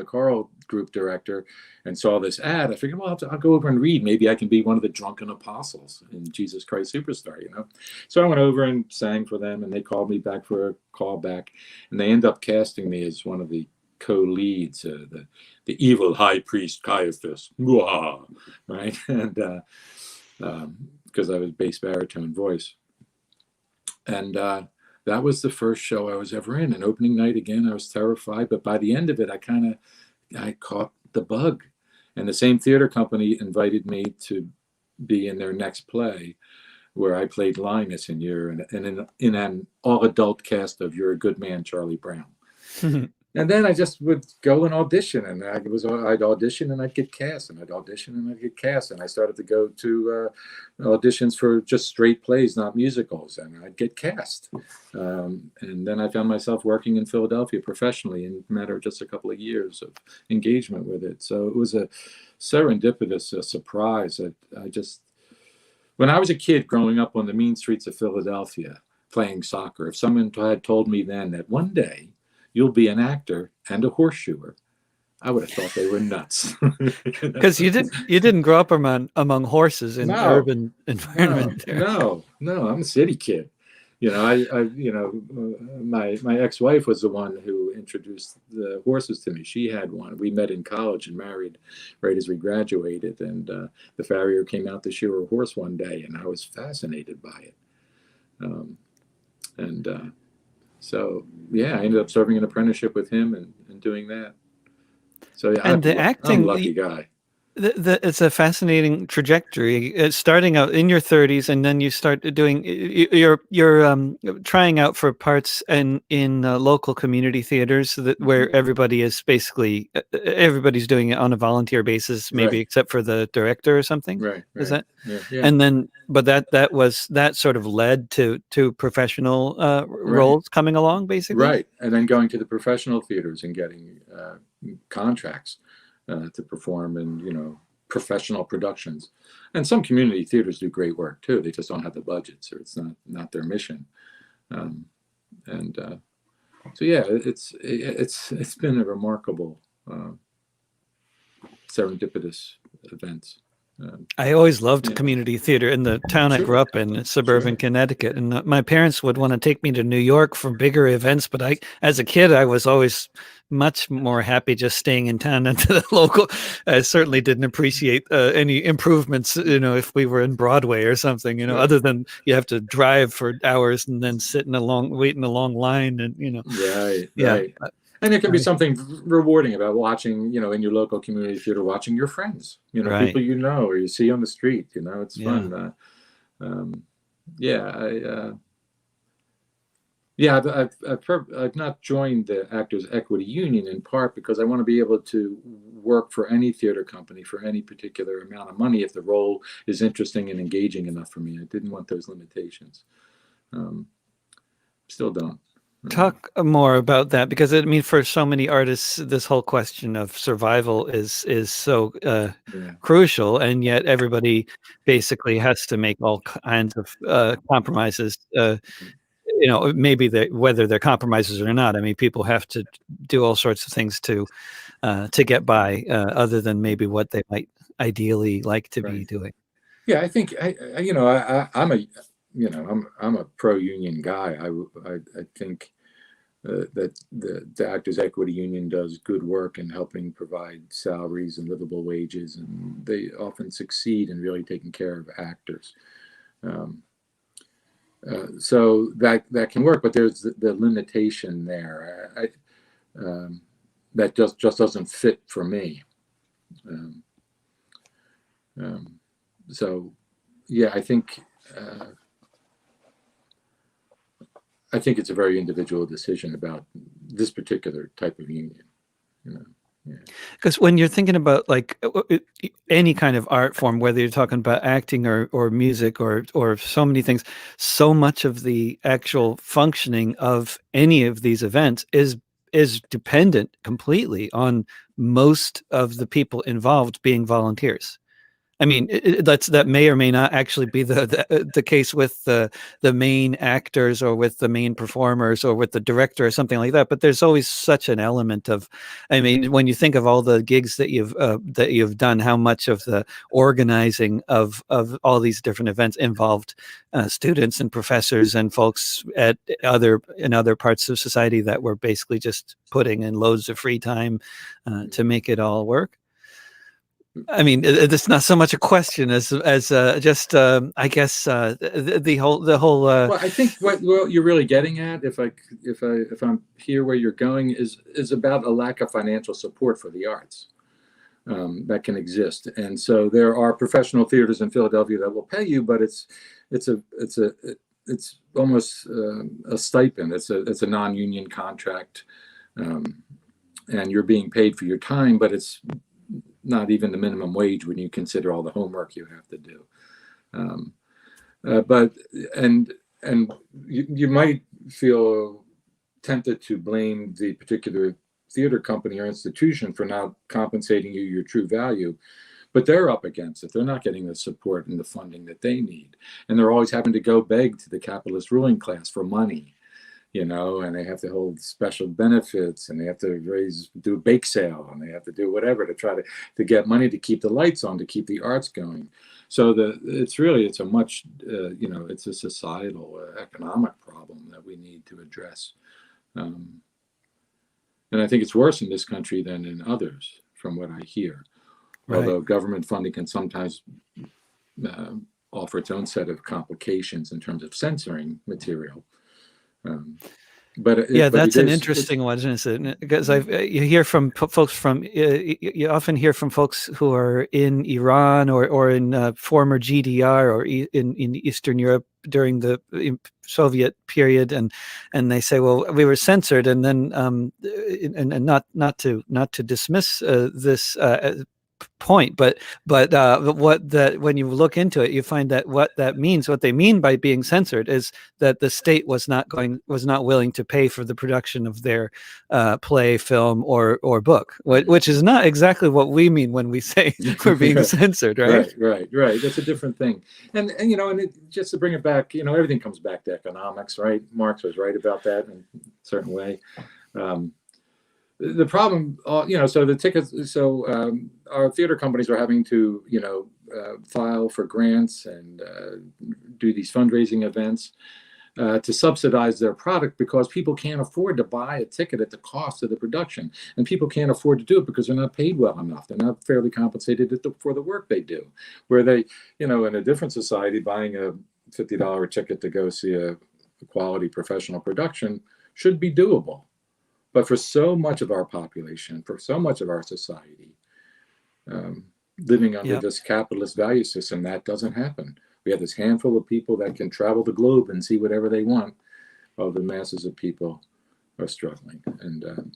Karl group director and saw this ad. I figured, well, I'll go over and read. Maybe I can be one of the drunken apostles in Jesus Christ Superstar, you know? So I went over and sang for them, and they called me back for a callback, and they end up casting me as one of the co-leads, the evil high priest Caiaphas, right? And because I was bass baritone voice. And that was the first show I was ever in. And opening night, again, I was terrified. But by the end of it, I caught the bug. And the same theater company invited me to be in their next play, where I played Linus in an all-adult cast of You're a Good Man, Charlie Brown. And then I just would go and audition, and I'd audition and I'd get cast, and I'd audition and I'd get cast, and I started to go to auditions for just straight plays, not musicals, and I'd get cast. And then I found myself working in Philadelphia professionally in a matter of just a couple of years of engagement with it. So it was a serendipitous surprise that when I was a kid growing up on the mean streets of Philadelphia playing soccer, if someone had told me then that one day you'll be an actor and a horseshoer, I would have thought they were nuts. Because you didn't grow up among horses in urban environment. No, I'm a city kid. You know, my ex-wife was the one who introduced the horses to me. She had one. We met in college and married right as we graduated. And the farrier came out to shoe her horse one day, and I was fascinated by it. So yeah, I ended up serving an apprenticeship with him and doing that. So yeah, and the acting, I'm a lucky guy. It's a fascinating trajectory. It's starting out in your 30s, and then you start doing. You're trying out for parts in local community theaters where everybody is basically everybody's doing it on a volunteer basis, maybe Right, except for the director or something. right, Is right. that? Yeah, yeah, And then, but that sort of led to professional right, roles coming along, basically. right. And then going to the professional theaters and getting contracts to perform in, professional productions. And some community theaters do great work too. They just don't have the budgets, or it's not their mission. Um, and So yeah, it's been a remarkable serendipitous event. I always loved Yeah, community theater in the town I grew sure, up in suburban sure. Connecticut, and my parents would want to take me to New York for bigger events, but as a kid, I was always much more happy just staying in town than to the local. I certainly didn't appreciate any improvements, if we were in Broadway or something, Right, other than you have to drive for hours and then wait in a long line, and right, yeah, right. And there can be I, something rewarding about watching, in your local community theater, watching your friends, right, people or you see on the street. It's yeah. fun. Yeah, yeah, I've not joined the Actors Equity Union in part because I want to be able to work for any theater company for any particular amount of money if the role is interesting and engaging enough for me. I didn't want those limitations. Um, Still don't. Talk more about that, because I mean, for so many artists, this whole question of survival is so Yeah, crucial, and yet everybody basically has to make all kinds of compromises. Maybe whether they're compromises or not. I mean, people have to do all sorts of things to get by, other than maybe what they might ideally like to be right. doing. Yeah, I think I'm a I'm a pro union guy. I think that the Actors Equity Union does good work in helping provide salaries and livable wages, and they often succeed in really taking care of actors. Um, so that can work, but there's the limitation there. That just doesn't fit for me. Um, um, so yeah, uh, I think it's a very individual decision about this particular type of union. You know, yeah, Because when you're thinking about like any kind of art form, whether you're talking about acting or music or so many things, so much of the actual functioning of any of these events is dependent completely on most of the people involved being volunteers. I mean, that may or may not actually be the case with the main actors or with the main performers or with the director or something like that. But there's always such an element of, I mean, when you think of all the gigs that you've done, how much of the organizing of all these different events involved students and professors and folks in other parts of society that were basically just putting in loads of free time to make it all work. I mean, it's not so much a question as just I guess the whole well, I think what you're really getting at, if I'm here where you're going, is about a lack of financial support for the arts that can exist. And so there are professional theaters in Philadelphia that will pay you, but it's a it's a it's almost a stipend. It's a non-union contract, um, and you're being paid for your time, but it's not even the minimum wage when you consider all the homework you have to do. Um, but and you might feel tempted to blame the particular theater company or institution for not compensating you your true value, but they're up against it. They're not getting the support and the funding that they need, and they're always having to go beg to the capitalist ruling class for money. And they have to hold special benefits, and they have to do a bake sale, and they have to do whatever to try to get money to keep the lights on, to keep the arts going. So it's a much, it's a societal economic problem that we need to address. Um, and I think it's worse in this country than in others, from what I hear. right. Although government funding can sometimes uh, offer its own set of complications in terms of censoring material. Um, Yeah, but that's it an is, it's, interesting one, isn't it? Because mm, you hear from folks from you often hear from folks who are in Iran or in former GDR or in Eastern Europe during the Soviet period, and they say, well, we were censored, and then and not to dismiss this point, but what that when you look into it, you find that what they mean by being censored is that the state was not willing to pay for the production of their play, film, or book, which is not exactly what we mean when we say we're being censored, right? right. That's a different thing. And just to bring it back, everything comes back to economics, right? Marx was right about that in a certain way. The problem, so the tickets, our theater companies are having to, file for grants and do these fundraising events to subsidize their product, because people can't afford to buy a ticket at the cost of the production. And people can't afford to do it because they're not paid well enough. They're not fairly compensated for the work they do. Where they, in a different society, buying a $50 ticket to go see a quality professional production should be doable. But for so much of our population, for so much of our society, living under this capitalist value system, that doesn't happen. We have this handful of people that can travel the globe and see whatever they want, while the masses of people are struggling. And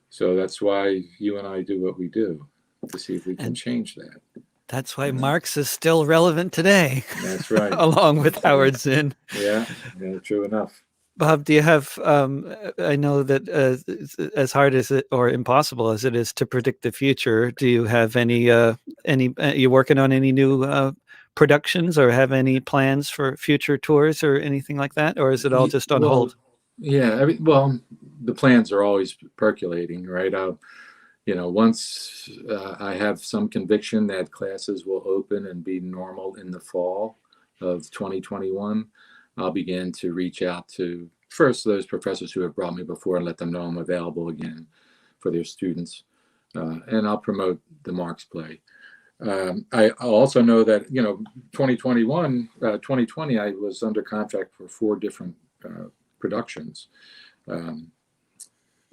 so that's why you and I do what we do, to see if we can change that. That's why Marx is still relevant today. That's right. Along with Howard Zinn. Yeah, true enough. Bob, do you have, I know that as hard as it or impossible as it is to predict the future, do you have any you working on any new productions, or have any plans for future tours or anything like that? Or is it all just on hold? Yeah, the plans are always percolating, right? Once I have some conviction that classes will open and be normal in the fall of 2021, I'll begin to reach out to first those professors who have brought me before and let them know I'm available again for their students. And I'll promote the Marx play. I also know that, 2020, I was under contract for 4 different productions.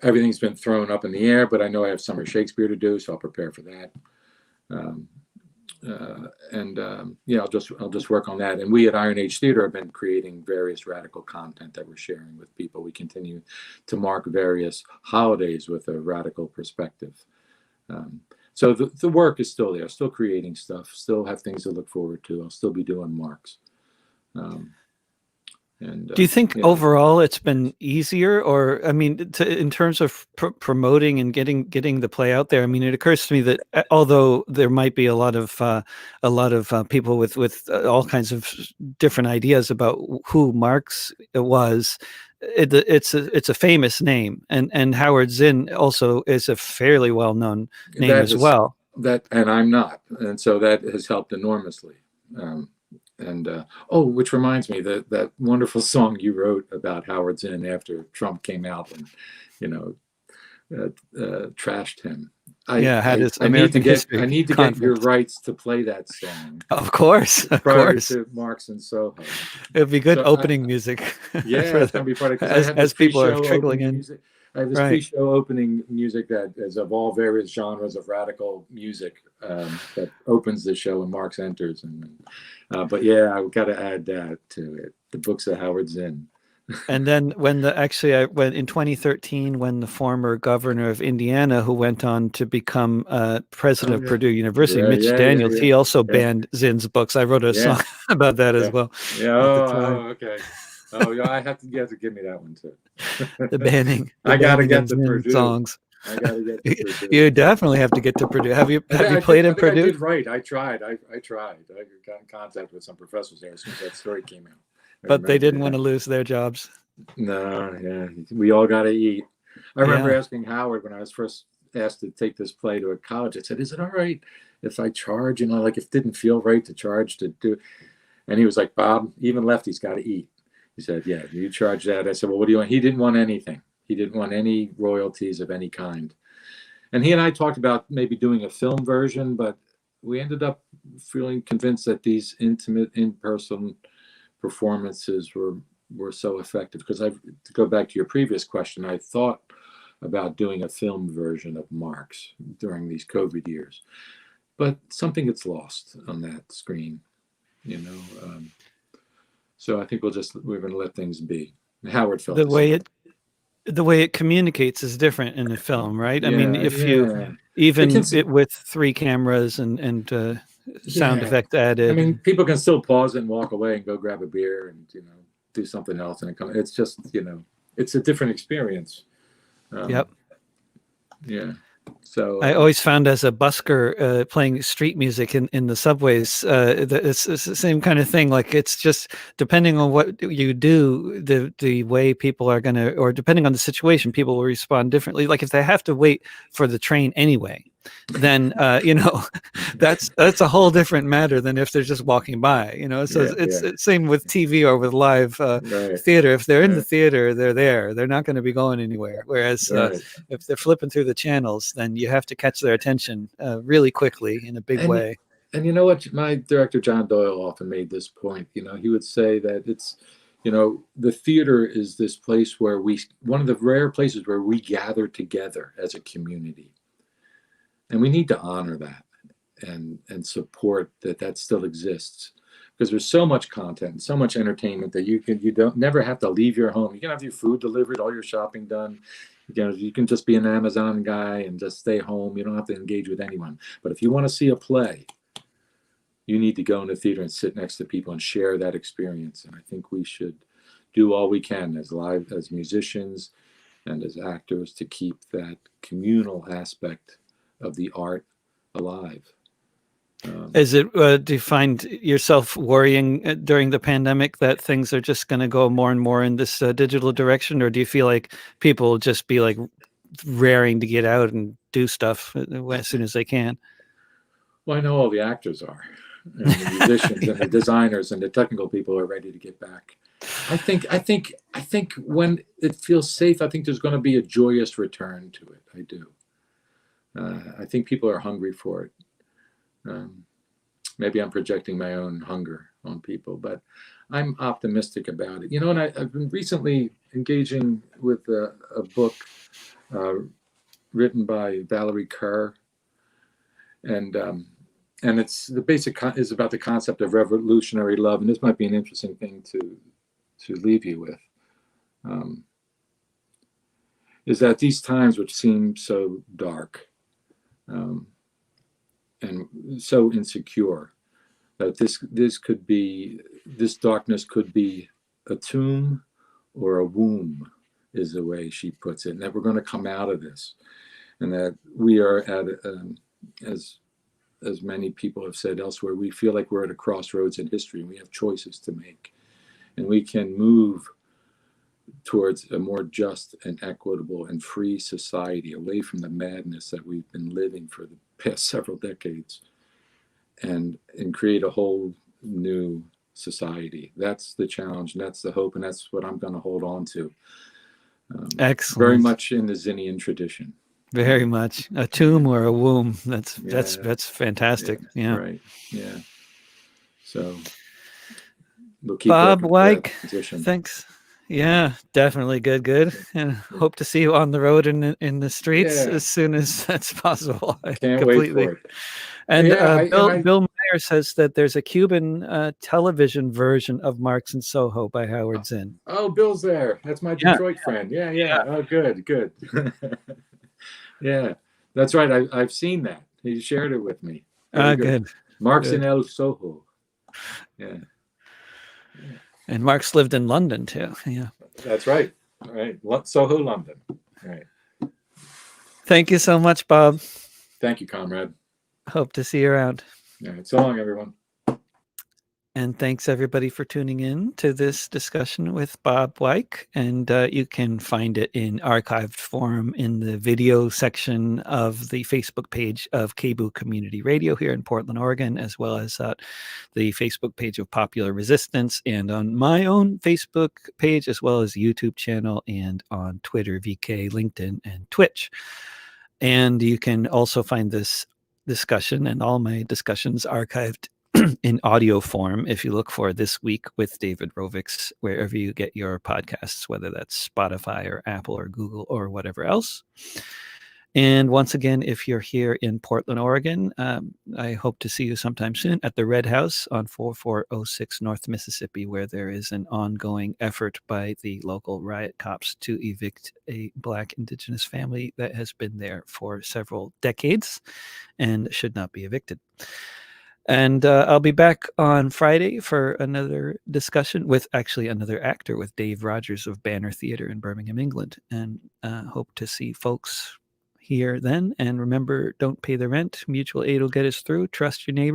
Everything's been thrown up in the air, but I know I have summer Shakespeare to do, so I'll prepare for that. I'll just work on that. And we at Iron Age Theater have been creating various radical content that we're sharing with people. We continue to mark various holidays with a radical perspective. So the work is still there, still creating stuff, still have things to look forward to. I'll still be doing Marx. Do you think overall it's been easier, or I mean, in terms of promoting and getting the play out there? I mean, it occurs to me that although there might be a lot of people with all kinds of different ideas about who Marx was, it's a famous name, and Howard Zinn also is a fairly well known name as well. And I'm not, and so that has helped enormously. Which reminds me that wonderful song you wrote about Howard Zinn after Trump came out and, trashed him. I need to get your rights to play that song. Of course. Prior to Marx and Soho. It'd be good opening music. Yeah, it's gonna be part of, as people are trickling in. Music. I have this pre-show opening music that is of all various genres of radical music that opens the show when Marx enters. But yeah, I've got to add that to it. The books of Howard Zinn. And then when in 2013, when the former governor of Indiana, who went on to become president of Purdue University, Mitch Daniels, he also banned Zinn's books. I wrote a song about that as well. Yeah. Okay. Oh, yeah. I have to give me that one too. The banning. I gotta get to Purdue songs. I gotta get to Purdue. You definitely have to get to Purdue. Have you played in Purdue? I did right. I tried. I got in contact with some professors there as soon as that story came out. But they didn't want to lose their jobs. No, yeah. We all got to eat. I remember asking Howard when I was first asked to take this play to a college. I said, "Is it all right if I charge? If it didn't feel right to charge to do?" And he was like, "Bob, even lefties got to eat." He said, "Yeah, you charge that." I said, "Well, what do you want?" He didn't want anything. He didn't want any royalties of any kind. And he and I talked about maybe doing a film version, but we ended up feeling convinced that these intimate, in-person performances were were so effective. Because to go back to your previous question, I thought about doing a film version of Marx during these COVID years, but something gets lost on that screen, you know. So I think we're going to let things be. Howard felt The the same. way it communicates is different in the film, right? I mean, Yeah, if you yeah. even with 3 cameras and sound Yeah. effects I added. mean, people can still pause and walk away and go grab a beer and, do something else. And it's just, it's a different experience. Yep. Yeah. So I always found as a busker playing street music in the subways, it's the same kind of thing. Like it's just depending on what you do, the way people are gonna, or depending on the situation, people will respond differently. Like if they have to wait for the train anyway, then that's a whole different matter than if they're just walking by. So yeah, it's same with TV or with live right, theater. If they're in the right, theater, they're there. They're not going to be going anywhere. Whereas right. if they're flipping through the channels, then you have to catch their attention really quickly in a big And way. and you know what? My director John Doyle often made this point. He would say that the theater is this place where one of the rare places where we gather together as a community, and we need to honor that and support that still exists, because there's so much content and so much entertainment that you don't never have to leave your home. You can have your food delivered, all your shopping done. You can just be an Amazon guy and just stay home. You don't have to engage with anyone. But if you want to see a play, you need to go in the theater and sit next to people and share that experience. And I think we should do all we can as musicians and as actors to keep that communal aspect of the art alive. Is it? Do you find yourself worrying during the pandemic that things are just going to go more and more in this digital direction, or do you feel like people will just be like raring to get out and do stuff as soon as they can? Well, I know all the actors are, and the musicians and the designers and the technical people are ready to get back. I think when it feels safe, I think there's going to be a joyous return to it. I do. I think people are hungry for it. Maybe I'm projecting my own hunger on people, but I'm optimistic about it. And I've been recently engaging with a book written by Valerie Kerr, and it's the basic is about the concept of revolutionary love, and this might be an interesting thing to leave you with. Is that these times which seem so dark, and so insecure, that this darkness could be a tomb or a womb, is the way she puts it, and that we're going to come out of this, and that we are at as many people have said elsewhere, we feel like we're at a crossroads in history, and we have choices to make, and we can move towards a more just and equitable and free society, away from the madness that we've been living for the past several decades, and create a whole new society. That's the challenge, and that's the hope, and that's what I'm going to hold on to. Excellent. Very much in the Zinnian tradition. Very much a tomb or a womb. That's fantastic. Yeah. Right. Yeah. So we'll keep Bob Weick, position. thanks. Yeah, definitely good. And hope to see you on the road in the streets as soon as that's possible. Can't wait for it. And Bill Meyer says that there's a Cuban television version of Marx and Soho by Howard Zinn. Oh, Bill's there. That's my Detroit friend. Yeah. Oh, good. Yeah, that's right. I've seen that. He shared it with me. Good. Marx in El Soho. Yeah. And Marx lived in London too. Yeah. That's right. Right. Soho, London. Right. Thank you so much, Bob. Thank you, comrade. Hope to see you around. All right. So long, everyone. And thanks everybody for tuning in to this discussion with Bob Weick. And you can find it in archived form in the video section of the Facebook page of KBOO Community Radio here in Portland, Oregon, as well as the Facebook page of Popular Resistance, and on my own Facebook page, as well as YouTube channel, and on Twitter, VK, LinkedIn, and Twitch. And you can also find this discussion and all my discussions archived in audio form if you look for This Week with David Rovix, wherever you get your podcasts, whether that's Spotify or Apple or Google or whatever else. And once again, if you're here in Portland, Oregon, I hope to see you sometime soon at the Red House on 4406 North Mississippi, where there is an ongoing effort by the local riot cops to evict a Black Indigenous family that has been there for several decades and should not be evicted. And I'll be back on Friday for another discussion with actually another actor, with Dave Rogers of Banner Theatre in Birmingham, England. And hope to see folks here then. And remember, don't pay the rent. Mutual aid will get us through. Trust your neighbor.